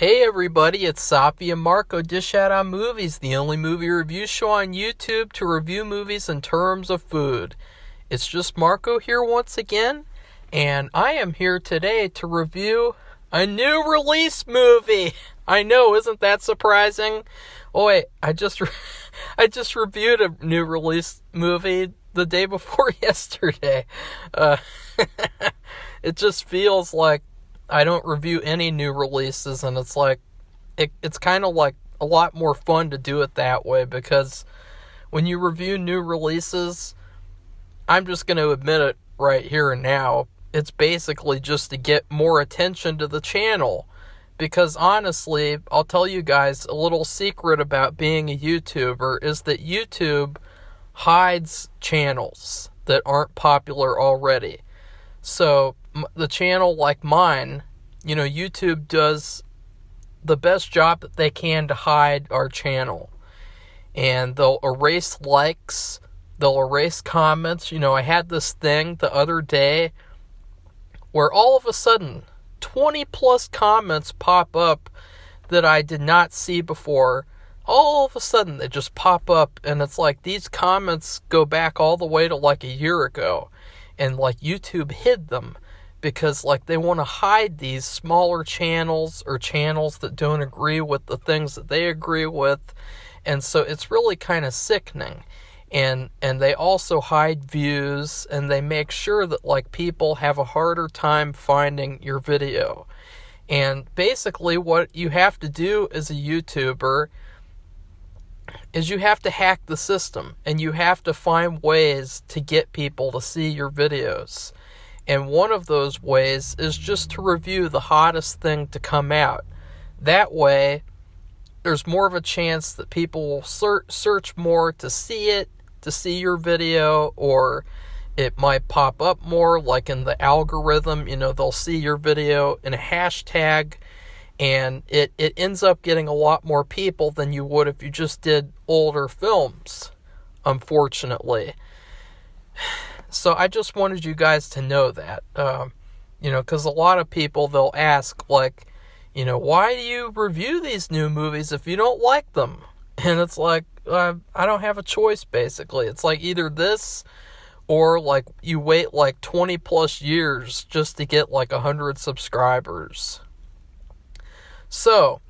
Hey everybody, it's Safi and Marco Dish Out on Movies, the only movie review show on YouTube to review movies in terms of food. It's just Marco here once again, and I am here today to review a new release movie. I know, isn't that surprising? Oh wait, I just reviewed a new release movie the day before yesterday. It just feels like I don't review any new releases, and it's like it's kind of like a lot more fun to do it that way, because when you review new releases, I'm just going to admit it right here and now, it's basically just to get more attention to the channel. Because honestly, I'll tell you guys a little secret about being a YouTuber is that YouTube hides channels that aren't popular already. So the channel like mine, YouTube does the best job that they can to hide our channel. And they'll erase likes, they'll erase comments. I had this thing the other day where all of a sudden 20 plus comments pop up that I did not see before. All of a sudden they just pop up, and it's like these comments go back all the way to like a year ago. And like YouTube hid them because like they want to hide these smaller channels or channels that don't agree with the things that they agree with. And so it's really kind of sickening. And they also hide views, and they make sure that like people have a harder time finding your video. And basically what you have to do as a YouTuber is you have to hack the system, and you have to find ways to get people to see your videos. And one of those ways is just to review the hottest thing to come out. That way, there's more of a chance that people will search more to see it, to see your video, or it might pop up more, like in the algorithm, they'll see your video in a hashtag, and it ends up getting a lot more people than you would if you just did older films, unfortunately. So I just wanted you guys to know that, because a lot of people, they'll ask, like, why do you review these new movies if you don't like them? And it's like, I don't have a choice, basically. It's like either this, or like you wait like 20 plus years just to get like 100 subscribers. So,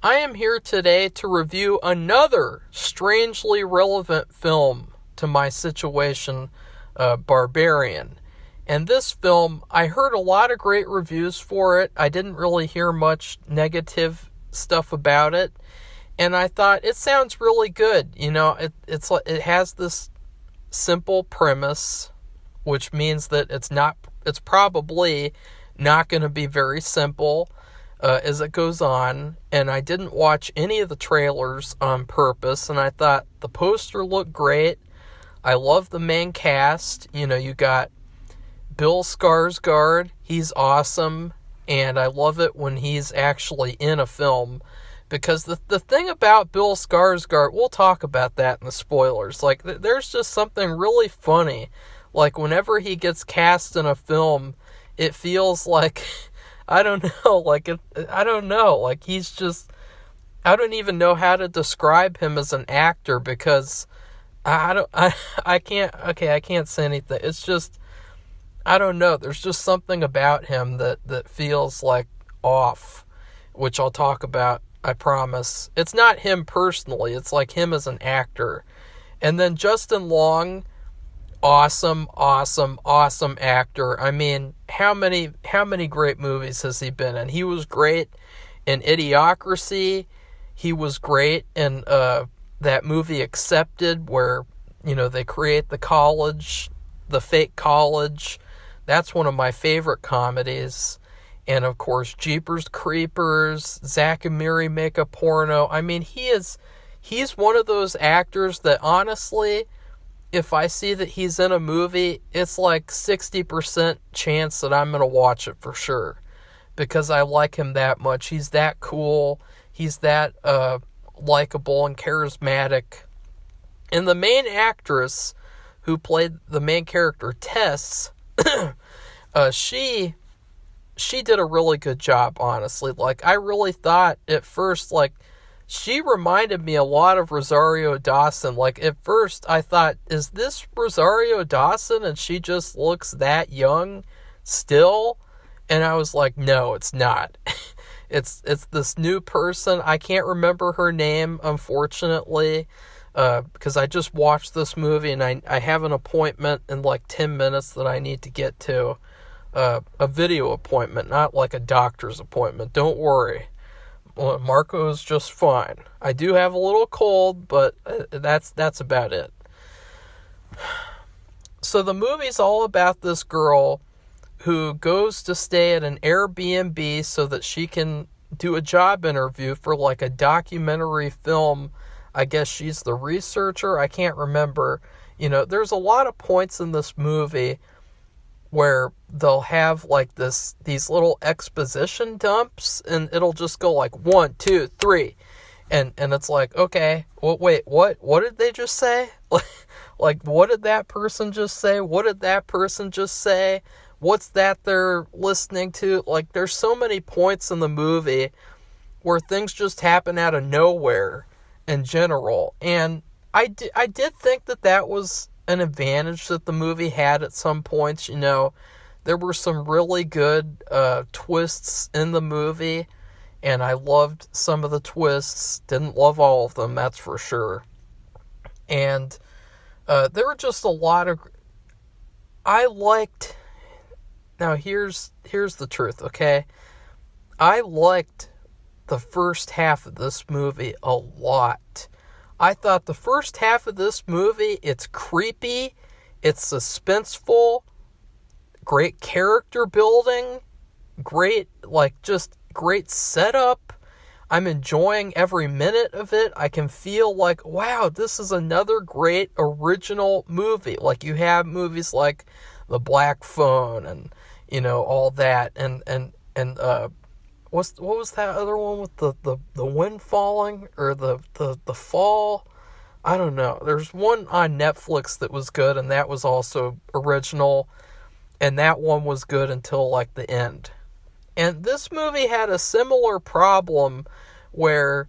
I am here today to review another strangely relevant film to my situation, Barbarian. And this film, I heard a lot of great reviews for it. I didn't really hear much negative stuff about it. And I thought, it sounds really good. It has this simple premise, which means that it's probably not going to be very simple as it goes on. And I didn't watch any of the trailers on purpose, and I thought the poster looked great. I love the main cast. You got Bill Skarsgard. He's awesome, and I love it when he's actually in a film, because the thing about Bill Skarsgard, we'll talk about that in the spoilers, like there's just something really funny. Like whenever he gets cast in a film, it feels like I don't know, like he's just, I don't even know how to describe him as an actor, because I can't say anything. It's just, I don't know, there's just something about him that feels like off, which I'll talk about, I promise. It's not him personally, it's like him as an actor. And then Justin Long, awesome actor. I mean, how many great movies has he been in? He was great in Idiocracy. He was great in that movie Accepted, where they create the fake college. That's one of my favorite comedies. And of course, Jeepers Creepers, Zack and Miri Make a Porno. I mean, he's one of those actors that honestly, if I see that he's in a movie, it's like 60% chance that I'm going to watch it for sure, because I like him that much. He's that cool. He's that likable and charismatic. And the main actress who played the main character, Tess, she she did a really good job, honestly. Like, I really thought at first, like, she reminded me a lot of Rosario Dawson. Like, at first I thought, is this Rosario Dawson? And she just looks that young still. And I was like, no, it's not. It's this new person. I can't remember her name, unfortunately, because I just watched this movie and I have an appointment in like 10 minutes that I need to get to. A video appointment, not like a doctor's appointment. Don't worry. Marco's just fine. I do have a little cold, but that's about it. So the movie's all about this girl who goes to stay at an Airbnb so that she can do a job interview for like a documentary film. I guess she's the researcher. I can't remember. You know, there's a lot of points in this movie where they'll have like these little exposition dumps, and it'll just go like 1, 2, 3, and it's like, okay, well, wait, what did they just say? Like, what did that person just say? What did that person just say? What's that they're listening to? Like, there's so many points in the movie where things just happen out of nowhere in general, and I did think that was an advantage that the movie had at some points. You know, there were some really good twists in the movie, and I loved some of the twists. Didn't love all of them, that's for sure. And there were just a lot of... I liked... Now, here's the truth, okay? I liked the first half of this movie a lot. I thought the first half of this movie, it's creepy, it's suspenseful, great character building, great setup. I'm enjoying every minute of it. I can feel like, wow, this is another great original movie. Like, you have movies like The Black Phone and, you know, all that, and what was that other one with the wind falling, or the fall? I don't know. There's one on Netflix that was good, and that was also original, and that one was good until like the end. And this movie had a similar problem where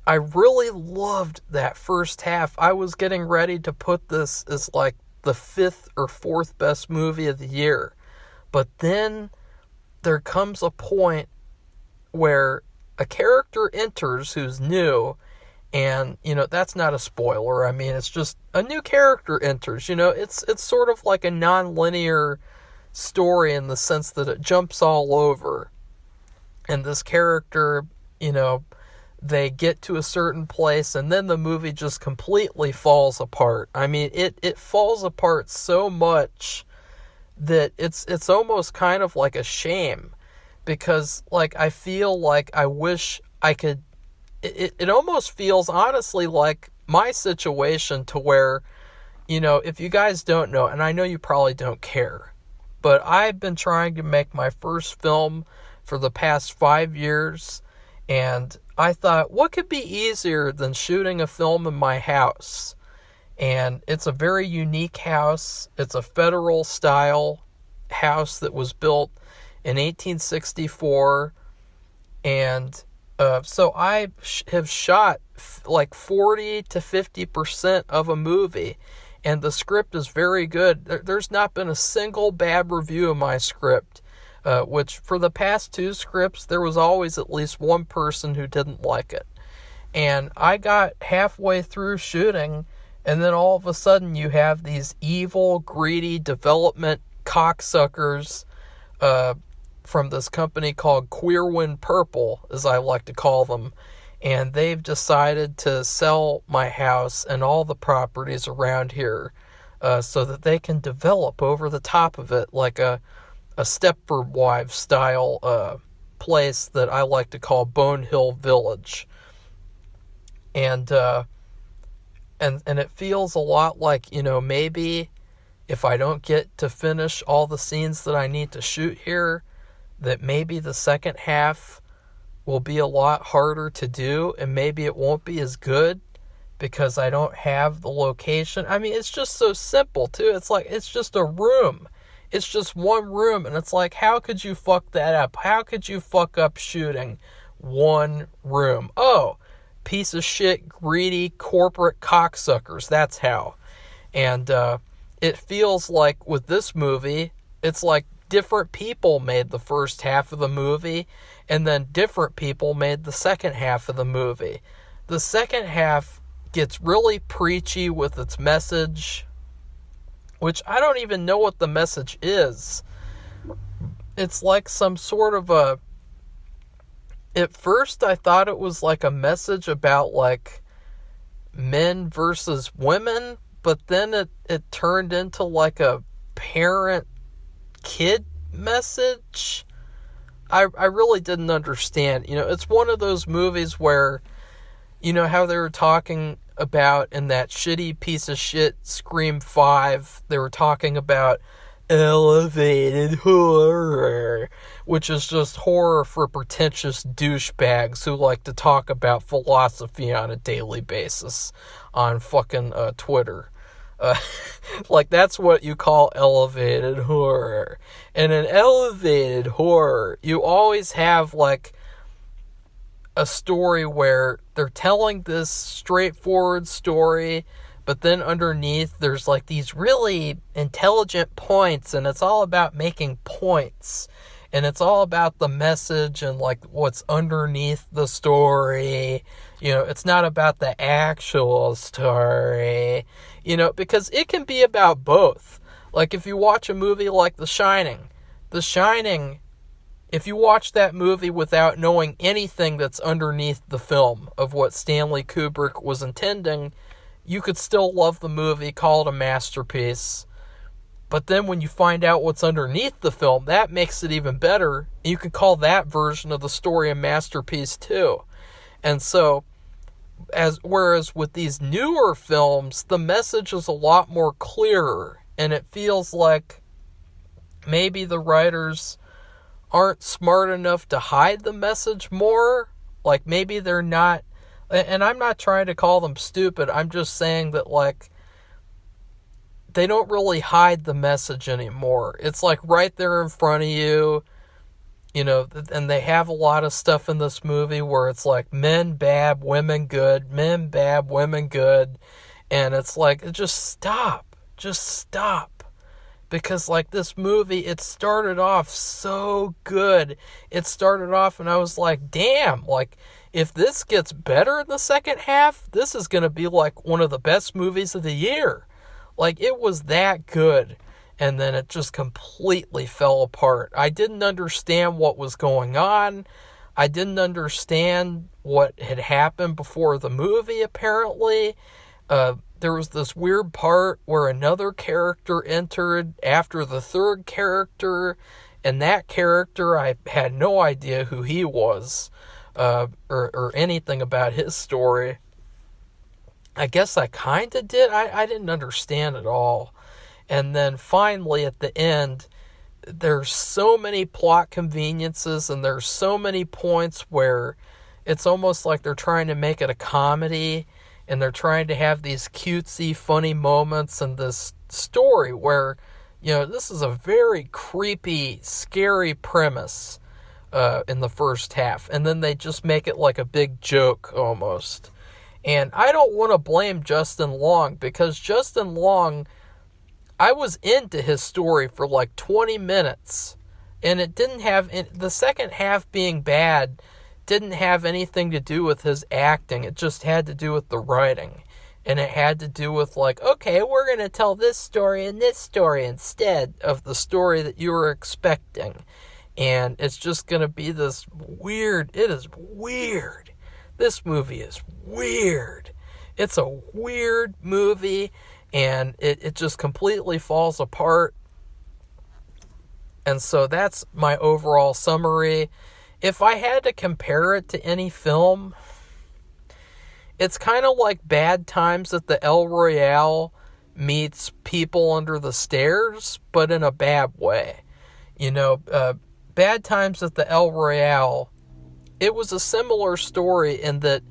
I really loved that first half. I was getting ready to put this as like the 5th or 4th best movie of the year. But then there comes a point where a character enters who's new, and, you know, that's not a spoiler. I mean, it's just a new character enters. You know, it's sort of like a non-linear story in the sense that it jumps all over. And this character, you know, they get to a certain place, and then the movie just completely falls apart. I mean, it falls apart so much that it's almost kind of like a shame. Because, like, I feel like I wish I could... It almost feels, honestly, like my situation, to where, you know, if you guys don't know, and I know you probably don't care, but I've been trying to make my first film for the past 5 years, and I thought, what could be easier than shooting a film in my house? And it's a very unique house. It's a federal-style house that was built in 1864, and so I have shot like 40 to 50% of a movie, and the script is very good. There's not been a single bad review of my script, which for the past 2 scripts, there was always at least one person who didn't like it. And I got halfway through shooting, and then all of a sudden you have these evil, greedy development cocksuckers from this company called Queerwind Purple, as I like to call them, and they've decided to sell my house and all the properties around here so that they can develop over the top of it like a Stepford Wives style place that I like to call Bone Hill Village. And it feels a lot like, you know, maybe if I don't get to finish all the scenes that I need to shoot here, that maybe the second half will be a lot harder to do, and maybe it won't be as good because I don't have the location. I mean, it's just so simple, too. It's like, it's just a room. It's just one room, and it's like, how could you fuck that up? How could you fuck up shooting one room? Oh, piece of shit, greedy corporate cocksuckers. That's how. And it feels like with this movie, it's like different people made the first half of the movie, and then different people made the second half of the movie. The second half gets really preachy with its message, which I don't even know what the message is. It's like some sort of a... At first I thought it was like a message about like men versus women, but then it turned into like a parent-kid message. I really didn't understand. You know, it's one of those movies where, you know how they were talking about in that shitty piece of shit Scream 5, they were talking about elevated horror, which is just horror for pretentious douchebags who like to talk about philosophy on a daily basis on fucking Twitter. Like, that's what you call elevated horror. And in elevated horror, you always have, like, a story where they're telling this straightforward story, but then underneath there's, like, these really intelligent points, and it's all about making points. And it's all about the message and, like, what's underneath the story. You know, it's not about the actual story. You know, because it can be about both. Like, if you watch a movie like The Shining, if you watch that movie without knowing anything that's underneath the film of what Stanley Kubrick was intending, you could still love the movie, call it a masterpiece. But then when you find out what's underneath the film, that makes it even better. You can call that version of the story a masterpiece too. And so, whereas with these newer films, the message is a lot more clearer. And it feels like maybe the writers aren't smart enough to hide the message more. Like, maybe they're not... And I'm not trying to call them stupid. I'm just saying that, like, they don't really hide the message anymore. It's like right there in front of you, you know, and they have a lot of stuff in this movie where it's like men bad, women good, men bad, women good. And it's like, just stop. Because, like, this movie, it started off so good. It started off and I was like, damn, like, if this gets better in the second half, this is going to be like one of the best movies of the year. Like, it was that good. And then it just completely fell apart. I didn't understand what was going on. I didn't understand what had happened before the movie, apparently. There was this weird part where another character entered after the third character. And that character, I had no idea who he was. Or anything about his story. I guess I kind of did. I didn't understand at all. And then finally at the end, there's so many plot conveniences and there's so many points where it's almost like they're trying to make it a comedy and they're trying to have these cutesy, funny moments in this story where, you know, this is a very creepy, scary premise in the first half. And then they just make it like a big joke almost. And I don't want to blame Justin Long, because Justin Long, I was into his story for like 20 minutes. And it didn't have, the second half being bad didn't have anything to do with his acting. It just had to do with the writing. And it had to do with like, okay, we're going to tell this story and this story instead of the story that you were expecting. And it's just going to be this weird, it is weird. This movie is weird. It's a weird movie, and it just completely falls apart. And so that's my overall summary. If I had to compare it to any film, it's kind of like Bad Times at the El Royale meets People Under the Stairs, but in a bad way. You know, Bad Times at the El Royale, it was a similar story in that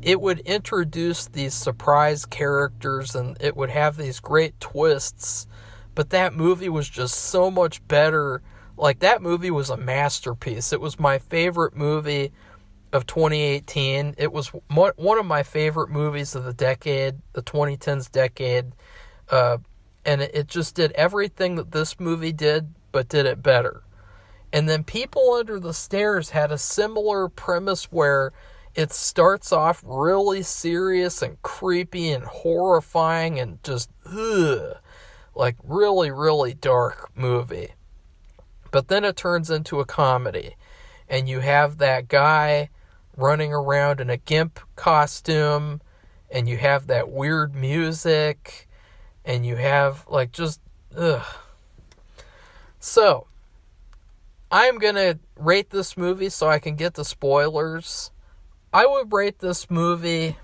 it would introduce these surprise characters and it would have these great twists, But that movie was just so much better. Like, that movie was a masterpiece. It was my favorite movie of 2018. It was one of my favorite movies of the decade, the 2010s decade. And it just did everything that this movie did, but did it better. And then People Under the Stairs had a similar premise where it starts off really serious and creepy and horrifying and just, like, really, really dark movie. But then it turns into a comedy. And you have that guy running around in a gimp costume, and you have that weird music, and you have, like, just, So, I'm going to rate this movie so I can get the spoilers. I would rate this movie,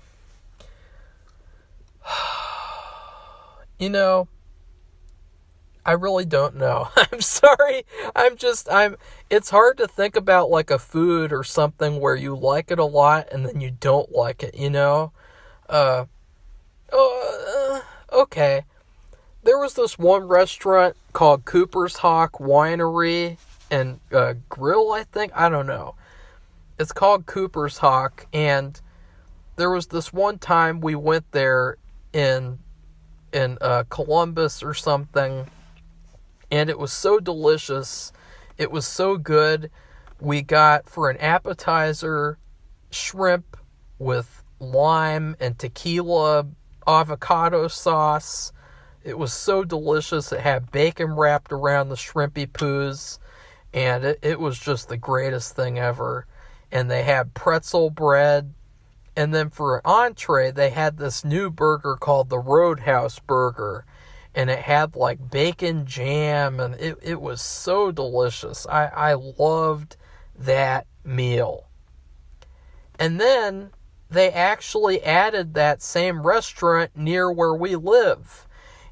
I really don't know. I'm sorry. It's hard to think about like a food or something where you like it a lot and then you don't like it, Okay. There was this one restaurant called Cooper's Hawk Winery and Grill, I think. I don't know. It's called Cooper's Hawk, and there was this one time we went there in Columbus or something, and it was so delicious. It was so good. We got, for an appetizer, shrimp with lime and tequila avocado sauce. It was so delicious. It had bacon wrapped around the shrimpy poos, and it was just the greatest thing ever. And they had pretzel bread. And then for an entree, they had this new burger called the Roadhouse Burger. And it had like bacon jam, and it was so delicious. I loved that meal. And then they actually added that same restaurant near where we live.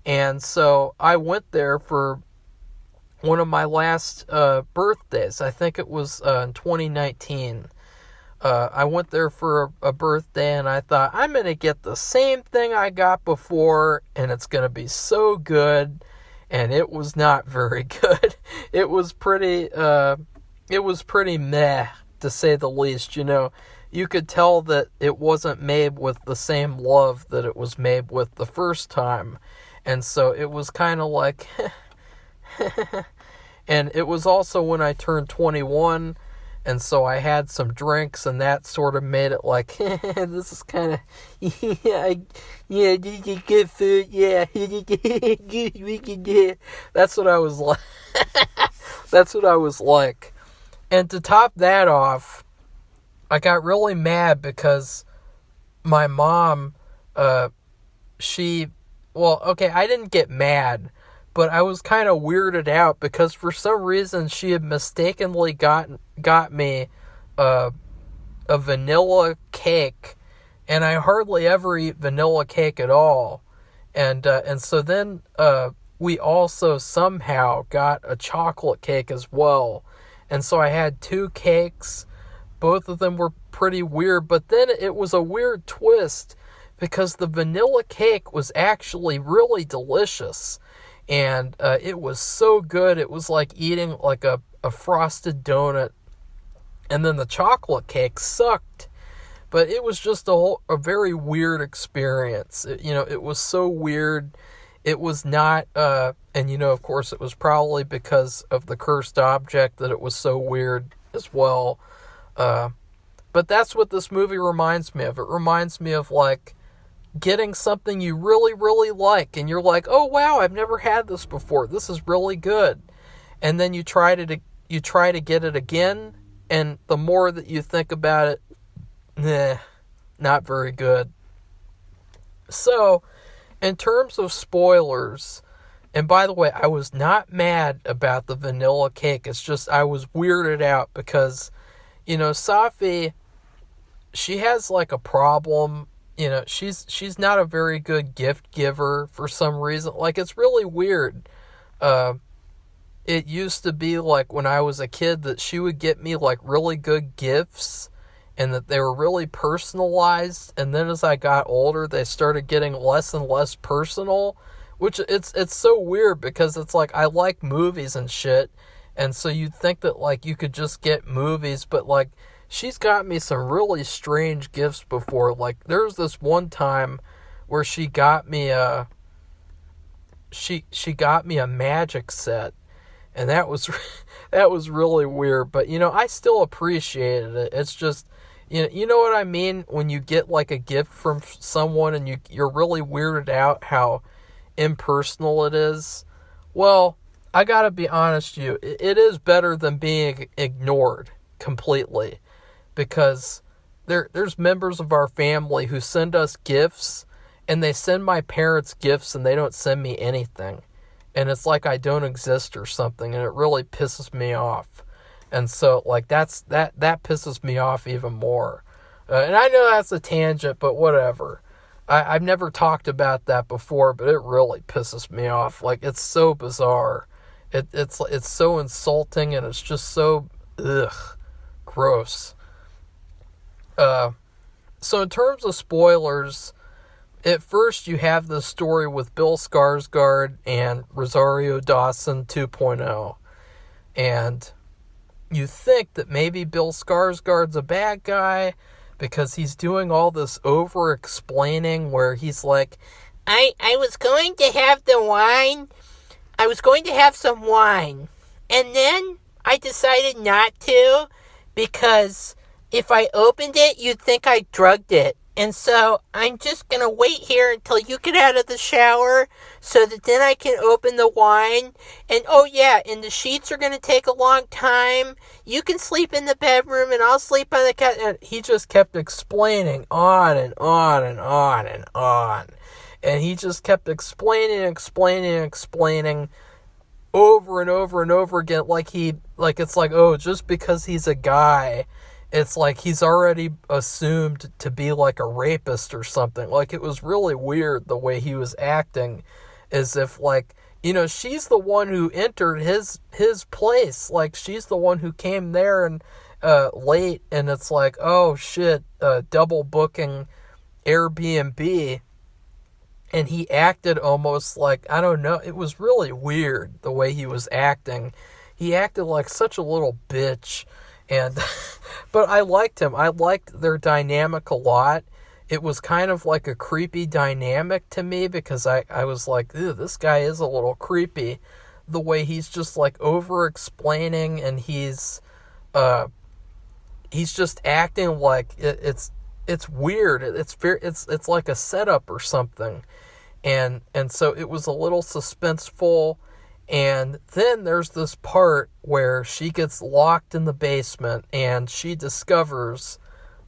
And so I went there for one of my last birthdays. I think it was in 2019. I went there for a birthday, and I thought, I'm going to get the same thing I got before, and it's going to be so good. And it was not very good. It was pretty meh, to say the least. You could tell that it wasn't made with the same love that it was made with the first time. And so it was kind of like, and it was also when I turned 21, and so I had some drinks, and that sort of made it like, this is kind of, this is good food, yeah, that's what I was like, that's what I was like. And to top that off, I got really mad because my mom, I didn't get mad, but I was kind of weirded out because for some reason she had mistakenly got me a vanilla cake, and I hardly ever eat vanilla cake at all. And so then we also somehow got a chocolate cake as well. And so I had two cakes. Both of them were pretty weird, but then it was a weird twist because the vanilla cake was actually really delicious. And it was so good. It was like eating like a frosted donut. And then the chocolate cake sucked. But it was just a very weird experience. It was so weird. It was not, and of course it was probably because of the cursed object that it was so weird as well. But that's what this movie reminds me of. It reminds me of like getting something you really, really like, and you're like, oh wow, I've never had this before. This is really good. And then you try to get it again, and the more that you think about it, not very good. So, in terms of spoilers, and by the way, I was not mad about the vanilla cake. It's just I was weirded out because, Safi, she has like a problem. She's not a very good gift giver for some reason. Like, it's really weird. It used to be like when I was a kid that she would get me like really good gifts and that they were really personalized. And then as I got older, they started getting less and less personal, Which it's so weird because it's like I like movies and shit, and so you'd think that like you could just get movies, but like she's got me some really strange gifts before. Like there's this one time where she got me a magic set, and that was that was really weird, but I still appreciated it. It's just you know what I mean when you get like a gift from someone and you're really weirded out how impersonal it is. Well, I gotta be honest with you, it is better than being ignored completely, because there's members of our family who send us gifts, and they send my parents gifts and they don't send me anything, and it's like I don't exist or something, and it really pisses me off. And so like that pisses me off even more, and I know that's a tangent, but whatever. I've never talked about that before, but it really pisses me off. Like, it's so bizarre. It's so insulting, and it's just so, gross. So in terms of spoilers, at first you have the story with Bill Skarsgard and Rosario Dawson 2.0. And you think that maybe Bill Skarsgard's a bad guy, because he's doing all this over-explaining where he's like, I was going to have the wine. I was going to have some wine. And then I decided not to, because if I opened it, you'd think I drugged it. And so I'm just going to wait here until you get out of the shower so that then I can open the wine. And oh yeah, and the sheets are going to take a long time. You can sleep in the bedroom and I'll sleep on the couch. And he just kept explaining on and on and on and on. And he just kept explaining over and over and over again. It's like, oh, just because he's a guy, it's like he's already assumed to be like a rapist or something. Like, it was really weird the way he was acting, as if like, she's the one who entered his place. Like, she's the one who came there and late, and it's like, oh shit, double booking Airbnb. And he acted almost like, I don't know, it was really weird the way he was acting. He acted like such a little bitch. And, but I liked him. I liked their dynamic a lot. It was kind of like a creepy dynamic to me, because I was like, ew, this guy is a little creepy. The way he's just like over-explaining, and he's just acting like it's weird. It's like a setup or something. And so it was a little suspenseful. And then there's this part where she gets locked in the basement, and she discovers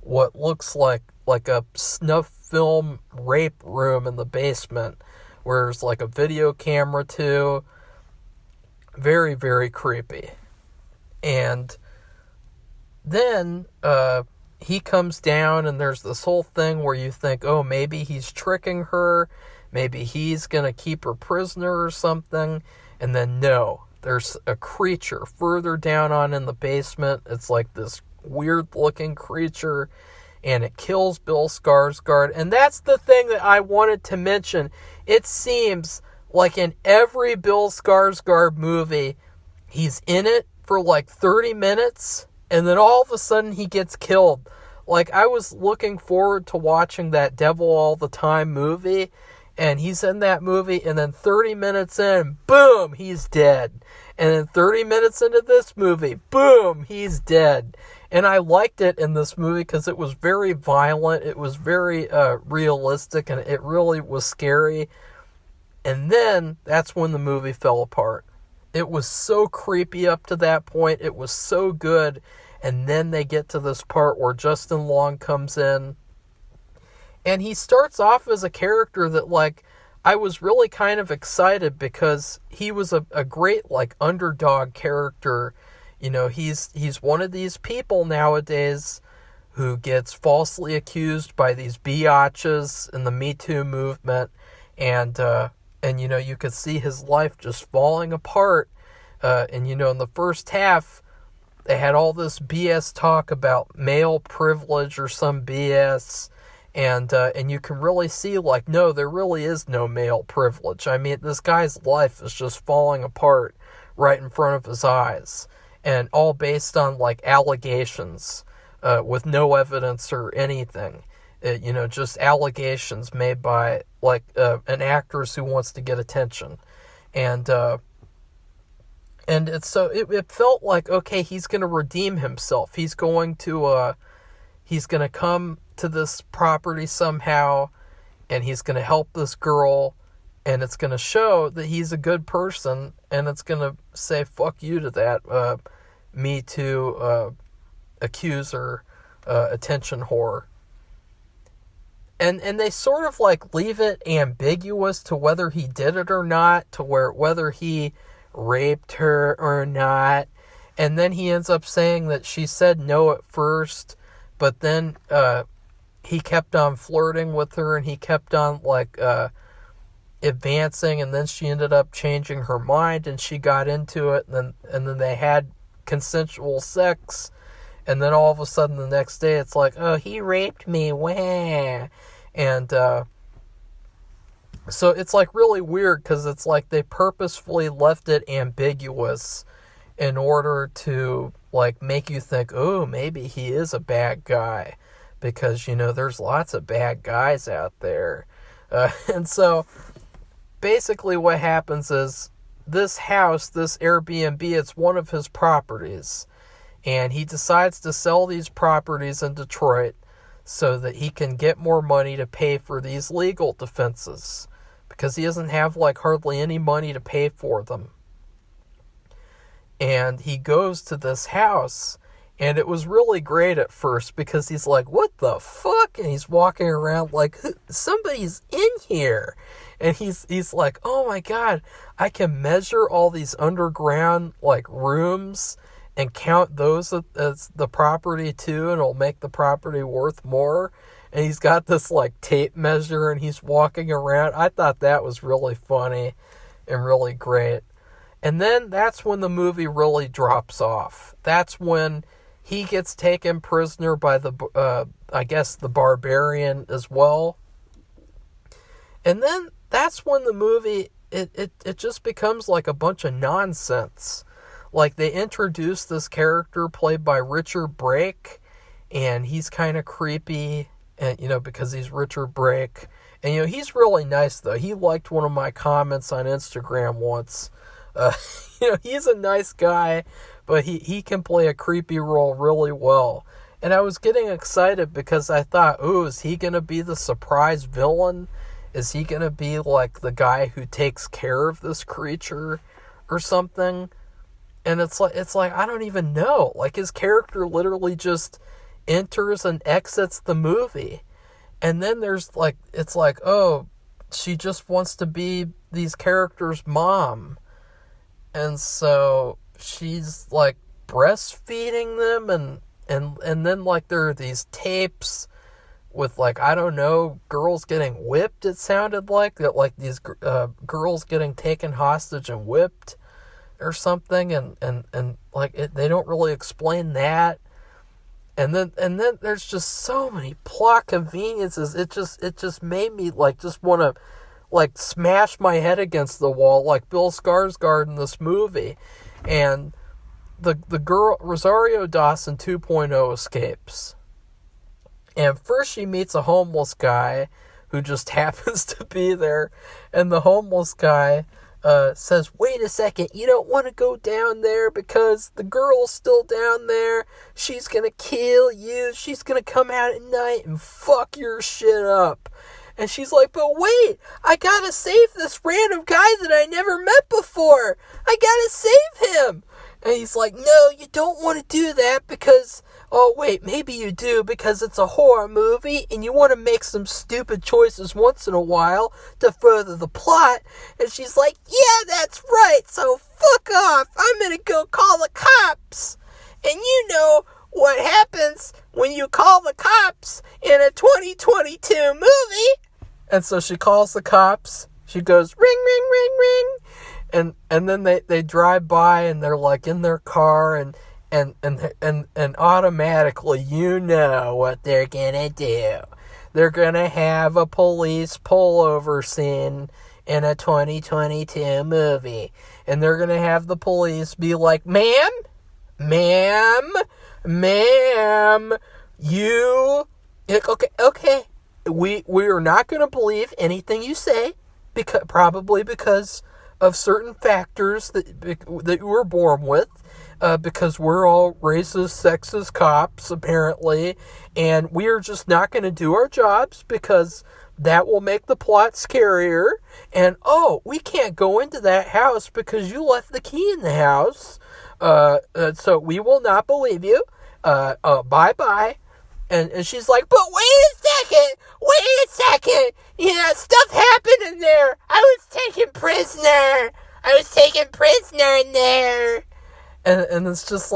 what looks like a snuff film rape room in the basement, where there's like a video camera too. Very, very creepy. And then he comes down, and there's this whole thing where you think, oh, maybe he's tricking her, maybe he's gonna keep her prisoner or something. And then no, there's a creature further down on in the basement. It's like this weird looking creature, and it kills Bill Skarsgård. And that's the thing that I wanted to mention. It seems like in every Bill Skarsgård movie, he's in it for like 30 minutes, and then all of a sudden he gets killed. Like, I was looking forward to watching that Devil All the Time movie, and he's in that movie, and then 30 minutes in, boom, he's dead. And then 30 minutes into this movie, boom, he's dead. And I liked it in this movie because it was very violent, it was very realistic, and it really was scary. And then, that's when the movie fell apart. It was so creepy up to that point, it was so good, and then they get to this part where Justin Long comes in. And he starts off as a character that, like, I was really kind of excited, because he was a great, like, underdog character. He's one of these people nowadays who gets falsely accused by these biatches in the Me Too movement. And you could see his life just falling apart. In the first half, they had all this BS talk about male privilege or some BS. And you can really see, like, no, there really is no male privilege. I mean, this guy's life is just falling apart right in front of his eyes. And all based on, like, allegations with no evidence or anything. Just allegations made by, like, an actress who wants to get attention. And it felt like, okay, he's going to redeem himself. He's going to come to this property somehow, and he's going to help this girl, and it's going to show that he's a good person, and it's going to say fuck you to that Me Too accuser, attention whore. And they sort of, like, leave it ambiguous to whether he did it or not, to whether he raped her or not. And then he ends up saying that she said no at first, but then he kept on flirting with her, and he kept on, like, advancing, and then she ended up changing her mind, and she got into it, and then they had consensual sex, and then all of a sudden the next day it's like, oh, he raped me, wah. And so it's, like, really weird, because it's like they purposefully left it ambiguous in order to, like, make you think, oh, maybe he is a bad guy, because, there's lots of bad guys out there. And so basically what happens is this house, this Airbnb, it's one of his properties, and he decides to sell these properties in Detroit so that he can get more money to pay for these legal defenses, because he doesn't have, like, hardly any money to pay for them. And he goes to this house, and it was really great at first, because he's like, what the fuck? And he's walking around like, somebody's in here. And he's like, oh my God, I can measure all these underground, like, rooms and count those as the property too, and it'll make the property worth more. And he's got this, like, tape measure, and he's walking around. I thought that was really funny and really great. And then that's when the movie really drops off. That's when he gets taken prisoner by the Barbarian as well. And then that's when the movie, it just becomes like a bunch of nonsense. Like, they introduce this character played by Richard Brake, and he's kind of creepy, and because he's Richard Brake. And he's really nice, though. He liked one of my comments on Instagram once. He's a nice guy, but he can play a creepy role really well. And I was getting excited because I thought, ooh, is he going to be the surprise villain? Is he going to be, like, the guy who takes care of this creature or something? And it's like I don't even know. Like, his character literally just enters and exits the movie. And then there's, like, it's like, oh, she just wants to be these characters' mom. And so she's, like, breastfeeding them, and then, like, there are these tapes with, like, I don't know, girls getting whipped, it sounded like. That, like, these girls getting taken hostage and whipped or something, and like, they don't really explain that. And then there's just so many plot conveniences. It just made me, like, just want to, like, smash my head against the wall like Bill Skarsgard in this movie. And the girl, Rosario Dawson 2.0, escapes. And first she meets a homeless guy who just happens to be there. And the homeless guy says, wait a second, you don't want to go down there because the girl's still down there. She's going to kill you. She's going to come out at night and fuck your shit up. And she's like, but wait, I gotta save this random guy that I never met before. I gotta save him. And he's like, no, you don't want to do that because, oh wait, maybe you do, because it's a horror movie and you want to make some stupid choices once in a while to further the plot. And she's like, yeah, that's right, so fuck off. I'm gonna go call the cops. And you know what happens when you call the cops in a 2022 movie. And so she calls the cops. She goes, ring, ring, ring, ring. And then they drive by, and they're, like, in their car, and automatically you know what they're gonna do. they're gonna have a police pullover scene in a 2022 movie. And they're gonna have the police be like, ma'am, you... Okay. We are not gonna believe anything you say, probably because of certain factors that you were born with, because we're all racist, sexist cops, apparently, and we are just not going to do our jobs because that will make the plot scarier, and, we can't go into that house because you left the key in the house, so we will not believe you, bye-bye. And she's like, but wait a second, stuff happened in there. I was taken prisoner in there. And it's just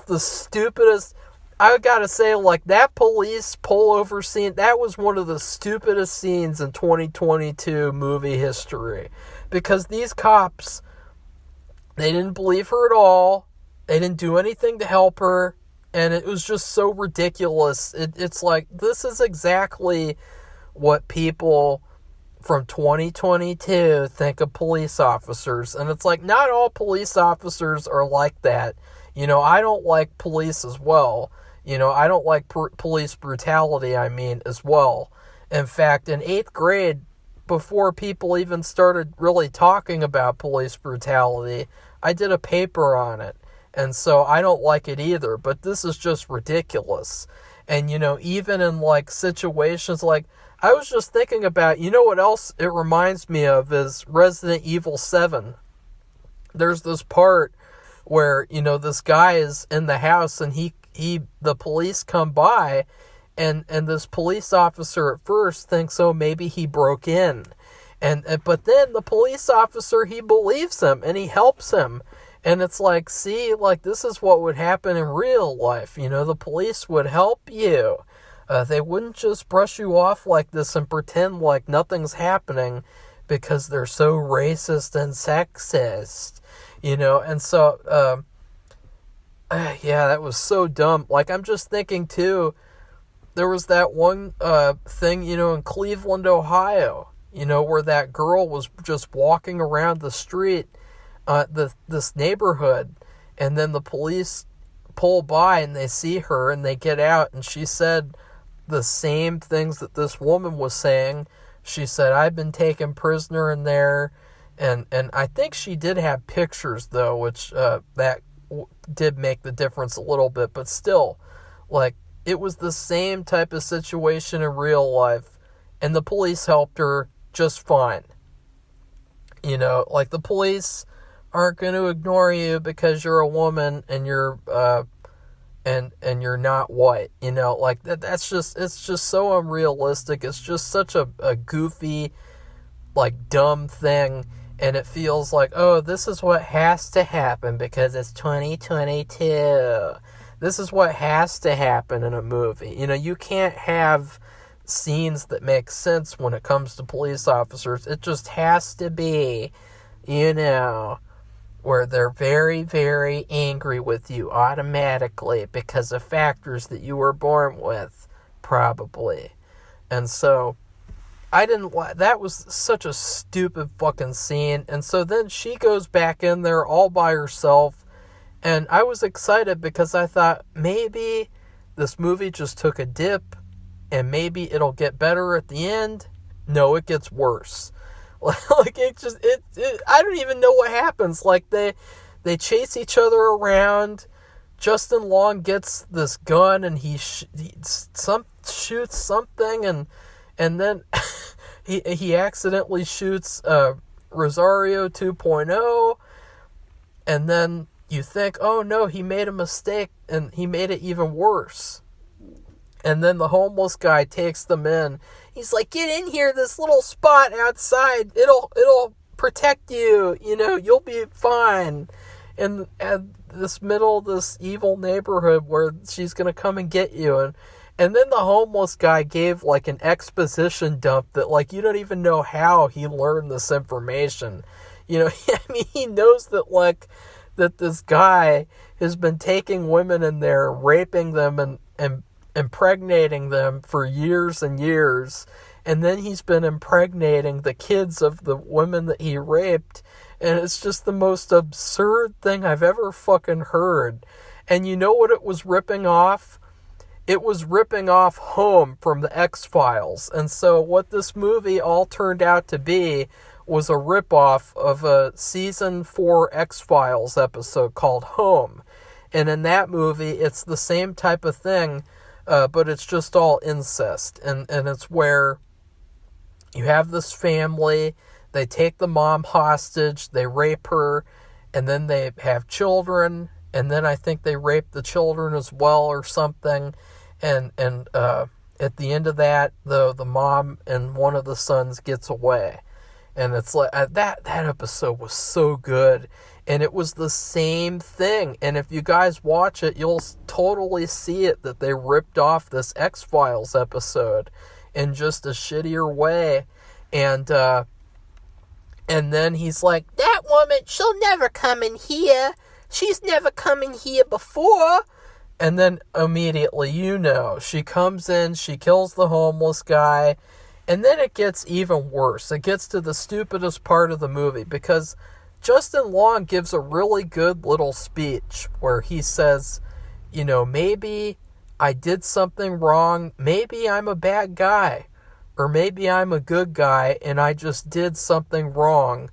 the stupidest. I gotta say, like, that police pullover scene, that was one of the stupidest scenes in 2022 movie history. Because these cops, they didn't believe her at all. They didn't do anything to help her. And it was just so ridiculous. It's like, this is exactly what people from 2022 think of police officers. And it's like, not all police officers are like that. I don't like police as well. I don't like police brutality, as well. In fact, in 8th grade, before people even started really talking about police brutality, I did a paper on it. And so I don't like it either, but this is just ridiculous. And, even in, like, situations like, I was just thinking about, what else it reminds me of is Resident Evil 7. There's this part where, this guy is in the house and the police come by and this police officer at first thinks, maybe he broke in. But then the police officer, he believes him and he helps him. And it's like, see, like, this is what would happen in real life. The police would help you. They wouldn't just brush you off like this and pretend like nothing's happening because they're so racist and sexist. And so, that was so dumb. Like, I'm just thinking, too, there was that one thing, in Cleveland, Ohio, where that girl was just walking around the street, this neighborhood, and then the police pull by and they see her and they get out, and she said the same things that this woman was saying. She said, I've been taken prisoner in there, and I think she did have pictures, though, which that did make the difference a little bit, but still, like, it was the same type of situation in real life, and the police helped her just fine. Like, the police aren't going to ignore you because you're a woman and you're and you're not white. Like, it's just so unrealistic. It's just such a goofy, like, dumb thing, and it feels like, this is what has to happen because it's 2022. This is what has to happen in a movie. You can't have scenes that make sense when it comes to police officers. It just has to be, where they're very, very angry with you automatically because of factors that you were born with, probably. And so, that was such a stupid fucking scene. And so then she goes back in there all by herself, and I was excited because I thought maybe this movie just took a dip, and maybe it'll get better at the end. No, it gets worse. Like, I don't even know what happens. Like, they chase each other around. Justin Long gets this gun and he shoots something, and then he accidentally shoots Rosario 2.0, and then you think, oh no, he made a mistake and he made it even worse. And then the homeless guy takes them in. He's like, get in here, this little spot outside. It'll protect you. You'll be fine. And at this evil neighborhood where she's going to come and get you. And then the homeless guy gave, like, an exposition dump that, like, you don't even know how he learned this information. He knows that, like, that this guy has been taking women in there, raping them, and impregnating them for years and years, and then he's been impregnating the kids of the women that he raped, and it's just the most absurd thing I've ever fucking heard. And you know what it was ripping off? It was ripping off Home from the X-Files. And so what this movie all turned out to be was a ripoff of a season 4 X-Files episode called Home. And in that movie, it's the same type of thing, but it's just all incest. And it's where you have this family, they take the mom hostage, they rape her, and then they have children, and then I think they rape the children as well or something. And at the end of that, the mom and one of the sons gets away. And it's like, that episode was so good. And it was the same thing. And if you guys watch it, you'll totally see it, that they ripped off this X-Files episode in just a shittier way. And then he's like, that woman, she'll never come in here. She's never come in here before. And then immediately, she comes in, she kills the homeless guy. And then it gets even worse. It gets to the stupidest part of the movie, because Justin Long gives a really good little speech where he says, maybe I did something wrong. Maybe I'm a bad guy. Or maybe I'm a good guy and I just did something wrong.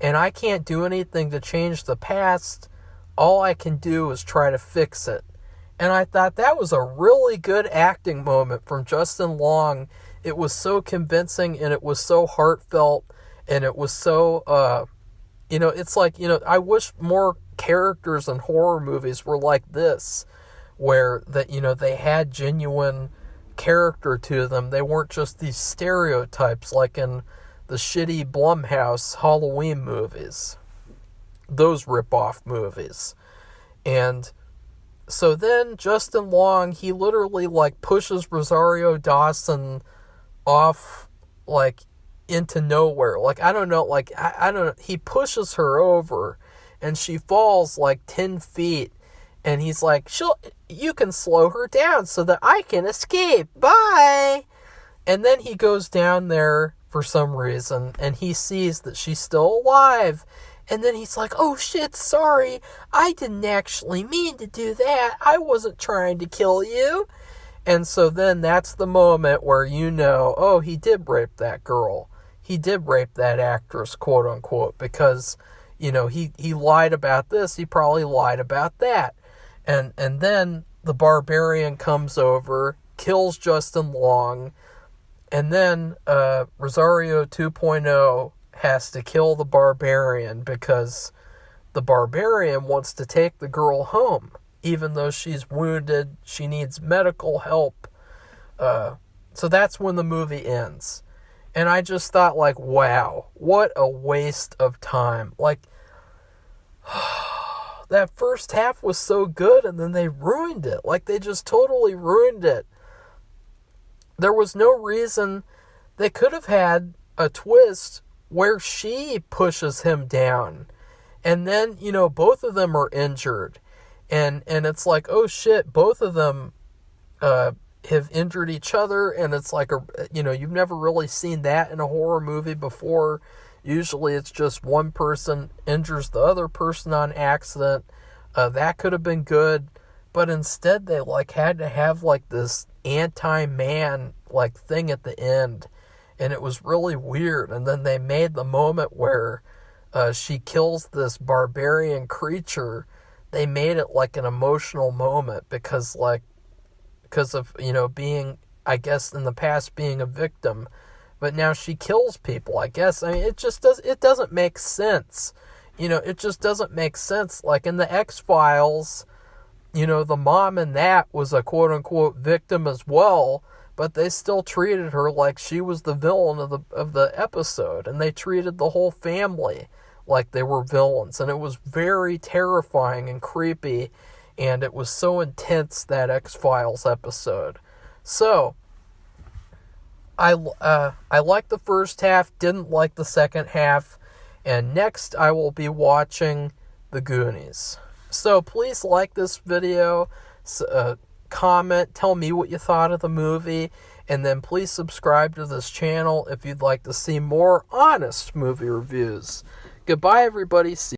And I can't do anything to change the past. All I can do is try to fix it. And I thought that was a really good acting moment from Justin Long. It was so convincing, and it was so heartfelt, and it was so, it's like, I wish more characters in horror movies were like this, where that, they had genuine character to them. They weren't just these stereotypes like in the shitty Blumhouse Halloween movies, those rip-off movies. And so then Justin Long, he literally pushes Rosario Dawson off into nowhere. I don't know, I don't know. He pushes her over and she falls 10 feet, and he's like, you can slow her down so that I can escape. Bye. And then he goes down there for some reason and he sees that she's still alive. And then he's like, oh shit, sorry. I didn't actually mean to do that. I wasn't trying to kill you. And so then that's the moment where oh, he did rape that girl. He did rape that actress, quote unquote, because, he lied about this. He probably lied about that. And then the Barbarian comes over, kills Justin Long, and then Rosario 2.0 has to kill the Barbarian because the Barbarian wants to take the girl home. Even though she's wounded, she needs medical help. So that's when the movie ends. And I just thought, wow, what a waste of time. That first half was so good, and then they ruined it. They just totally ruined it. There was no reason. They could have had a twist where she pushes him down. And then, both of them are injured. And it's like, oh shit, both of them have injured each other. And it's like, you've never really seen that in a horror movie before. Usually it's just one person injures the other person on accident. That could have been good. But instead they had to have this anti-man thing at the end. And it was really weird. And then they made the moment where she kills this barbarian creature. They made it an emotional moment because of, being, I guess, in the past being a victim. But now she kills people, I guess. I mean, it doesn't make sense. It just doesn't make sense. In the X-Files, the mom in that was a quote-unquote victim as well, but they still treated her like she was the villain of the episode, and they treated the whole family like they were villains, and it was very terrifying and creepy, and it was so intense, that X-Files episode. So, I liked the first half, didn't like the second half, and next I will be watching The Goonies. So please like this video, comment, tell me what you thought of the movie, and then please subscribe to this channel if you'd like to see more honest movie reviews. Goodbye, everybody. See